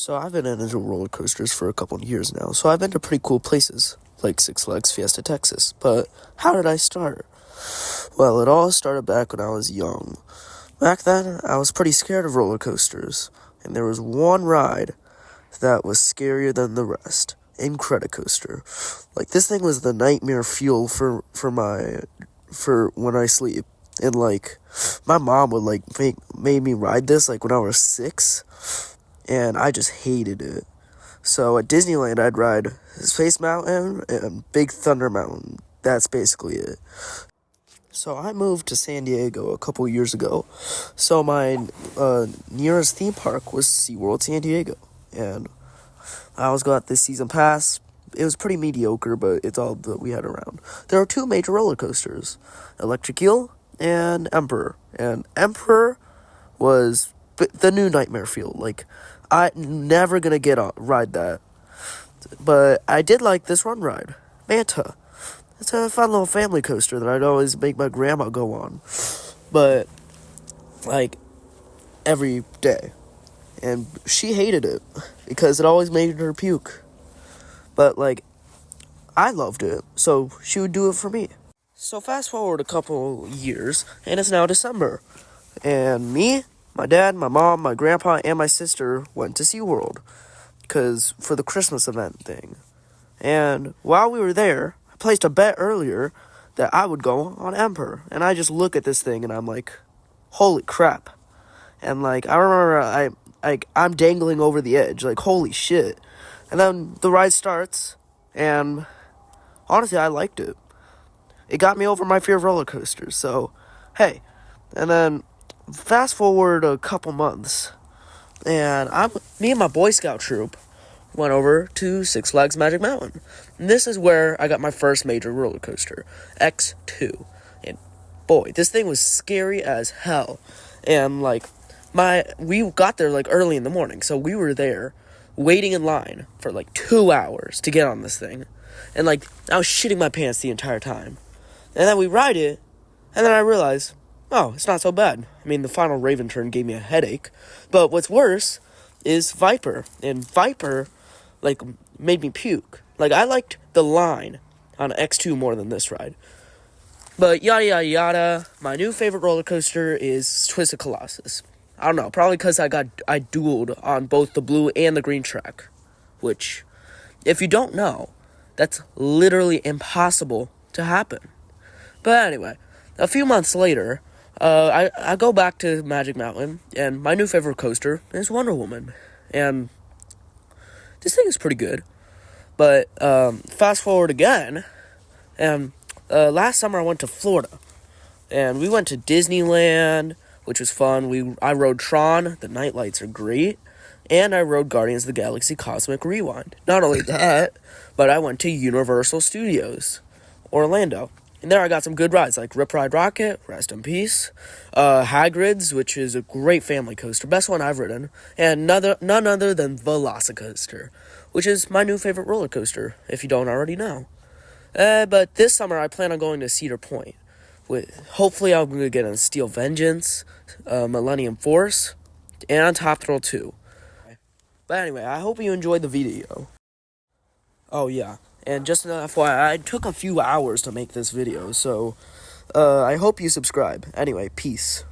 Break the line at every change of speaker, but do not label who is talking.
So I've been into roller coasters for a couple of years now, so I've been to pretty cool places, like Six Flags Fiesta, Texas. But how did I start? Well, it all started back when I was young. Back then, I was pretty scared of roller coasters, and there was one ride that was scarier than the rest. Incredicoaster. Like, this thing was the nightmare fuel for when I sleep. And like, my mom would made me ride this like when I was 6, and I just hated it. So at Disneyland, I'd ride Space Mountain and Big Thunder Mountain. That's basically it. So I moved to San Diego a couple years ago. So my nearest theme park was SeaWorld San Diego. And I always got this season pass. It was pretty mediocre, but it's all that we had around. There are 2 major roller coasters, Electric Eel and Emperor. And Emperor was the new nightmare fuel. Like, I'm never gonna ride that. But I did like this one ride, Manta. It's a fun little family coaster that I'd always make my grandma go on. But, like, every day. And she hated it because it always made her puke. But, like, I loved it, so she would do it for me. So fast forward a couple years, and it's now December. And me, my dad, my mom, my grandpa, and my sister went to SeaWorld for the Christmas event thing. And while we were there, I placed a bet earlier that I would go on Emperor. And I just look at this thing and I'm like, holy crap. And like, I remember I'm dangling over the edge, like, holy shit. And then the ride starts, and honestly, I liked it. It got me over my fear of roller coasters, so, hey. And then, fast forward a couple months, and me and my Boy Scout troop went over to Six Flags Magic Mountain. And this is where I got my first major roller coaster, X2. And boy, this thing was scary as hell. And like, we got there like early in the morning, so we were there waiting in line for like 2 hours to get on this thing. And like, I was shitting my pants the entire time. And then we ride it, and then I realized, oh, it's not so bad. I mean, the final Raven turn gave me a headache. But what's worse is Viper. And Viper, like, made me puke. Like, I liked the line on X2 more than this ride. But yada yada yada, my new favorite roller coaster is Twisted Colossus. I don't know, probably because I dueled on both the blue and the green track. Which, if you don't know, that's literally impossible to happen. But anyway, a few months later, I go back to Magic Mountain, and my new favorite coaster is Wonder Woman. And this thing is pretty good. But fast forward again, and last summer I went to Florida. And we went to Disneyland, which was fun. I rode Tron, the night lights are great. And I rode Guardians of the Galaxy Cosmic Rewind. Not only that, but I went to Universal Studios, Orlando. And there I got some good rides, like Rip Ride Rocket, rest in peace, Hagrid's, which is a great family coaster, best one I've ridden, and none other than Velocicoaster, which is my new favorite roller coaster, if you don't already know. But this summer I plan on going to Cedar Point. Hopefully I'm going to get on Steel Vengeance, Millennium Force, and on Top Thrill 2. But anyway, I hope you enjoyed the video. Oh yeah. And just an FYI, it took a few hours to make this video, so I hope you subscribe. Anyway, peace.